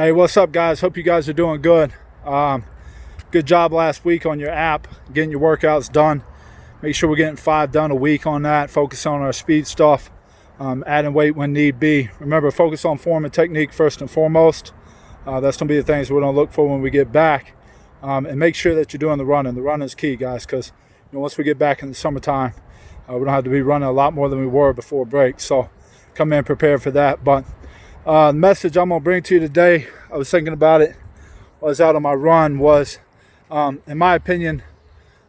Hey, what's up, guys? Hope you guys are doing good. Good job last week on your app, getting your workouts done. Make sure we're getting 5 done a week on that. Focus on our speed stuff, adding weight when need be. Remember, focus on form and technique first and foremost. That's going to be the things we're going to look for when we get back. And make sure that you're doing the running. The running is key, guys, because once we get back in the summertime, we don't have to be running a lot more than we were before break. So come in prepared for that. But the message I'm going to bring to you today, I was thinking about it while I was out on my run, was, in my opinion,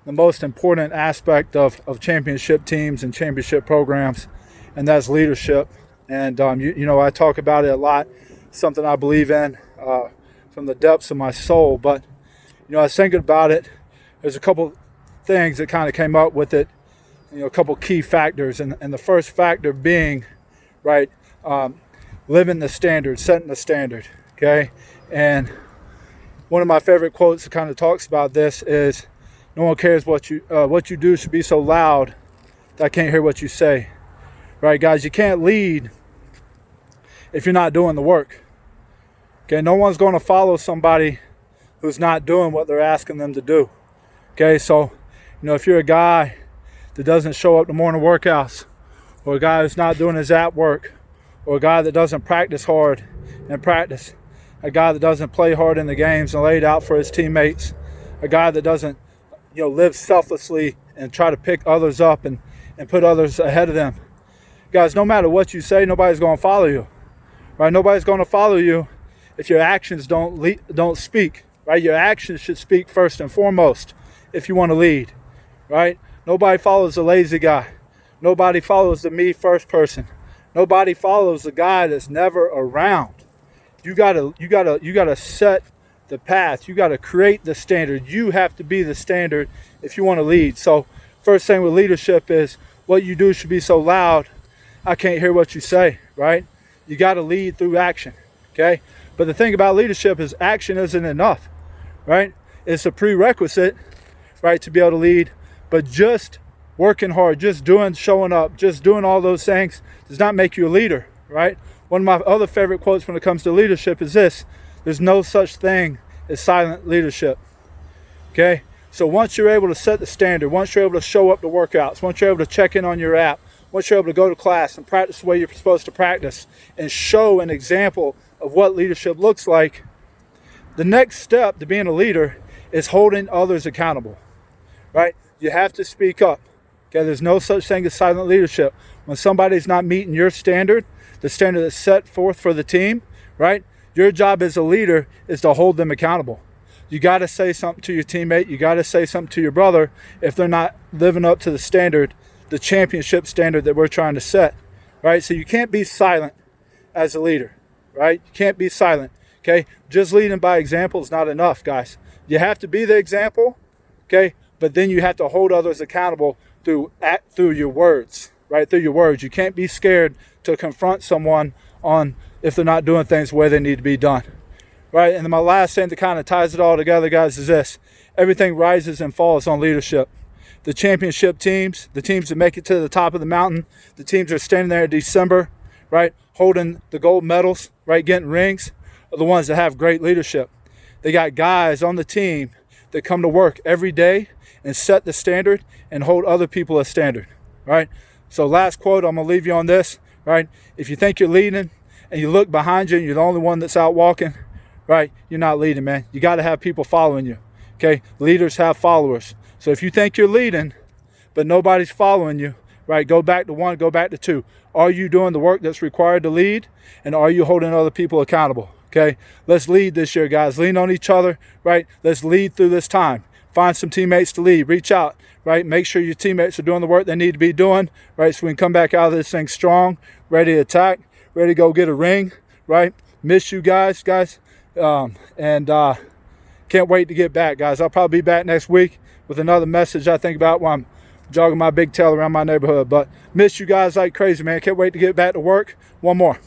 the most important aspect of championship teams and championship programs, and that's leadership. And, I talk about it a lot, something I believe in from the depths of my soul. But, I was thinking about it. There's a couple things that kind of came up with it, a couple key factors. And the first factor being, right, living the standard, setting the standard, okay? And one of my favorite quotes that kind of talks about this is, no one cares what you do should be so loud that I can't hear what you say. Right, guys? You can't lead if you're not doing the work. Okay, no one's going to follow somebody who's not doing what they're asking them to do. Okay, so, if you're a guy that doesn't show up to morning workouts, or a guy who's not doing his app work, or a guy that doesn't practice hard in practice, a guy that doesn't play hard in the games and lay it out for his teammates, a guy that doesn't, live selflessly and try to pick others up and put others ahead of them. Guys, no matter what you say, nobody's going to follow you, right? Nobody's going to follow you if your actions don't speak, right? Your actions should speak first and foremost if you want to lead, right? Nobody follows the lazy guy. Nobody follows the me first person. Nobody follows the guy that's never around. You gotta set the path. You gotta create the standard. You have to be the standard if you want to lead. So first thing with leadership is, what you do should be so loud I can't hear what you say, right? You gotta lead through action, okay? But the thing about leadership is action isn't enough, right? It's a prerequisite, right, to be able to lead, but just working hard, just showing up, just doing all those things does not make you a leader, right? One of my other favorite quotes when it comes to leadership is this: there's no such thing as silent leadership, okay? So once you're able to set the standard, once you're able to show up to workouts, once you're able to check in on your app, once you're able to go to class and practice the way you're supposed to practice and show an example of what leadership looks like, the next step to being a leader is holding others accountable, right? You have to speak up. Okay, there's no such thing as silent leadership. When somebody's not meeting your standard, the standard that's set forth for the team, right? Your job as a leader is to hold them accountable. You got to say something to your teammate. You got to say something to your brother if they're not living up to the standard, the championship standard that we're trying to set, right? So you can't be silent as a leader, right? You can't be silent, okay? Just leading by example is not enough, guys. You have to be the example, okay? But then you have to hold others accountable through your words, right? Through your words. You can't be scared to confront someone on if they're not doing things the way they need to be done, right? And then my last thing that kind of ties it all together, guys, is this: everything rises and falls on leadership. The championship teams, the teams that make it to the top of the mountain, the teams that are standing there in December, right, holding the gold medals, right, getting rings, are the ones that have great leadership. They got guys on the team that come to work every day and set the standard and hold other people as standard, right? So last quote, I'm going to leave you on this, right? If you think you're leading and you look behind you and you're the only one that's out walking, right, you're not leading, man. You got to have people following you, okay? Leaders have followers. So if you think you're leading but nobody's following you, right, go back to 1, go back to 2. Are you doing the work that's required to lead? And are you holding other people accountable? Okay, let's lead this year, guys. Lean on each other, right? Let's lead through this time. Find some teammates to lead. Reach out, right? Make sure your teammates are doing the work they need to be doing, right? So we can come back out of this thing strong, ready to attack, ready to go get a ring, right? Miss you guys. Can't wait to get back, guys. I'll probably be back next week with another message I think about while I'm jogging my big tail around my neighborhood. But miss you guys like crazy, man. Can't wait to get back to work. One more.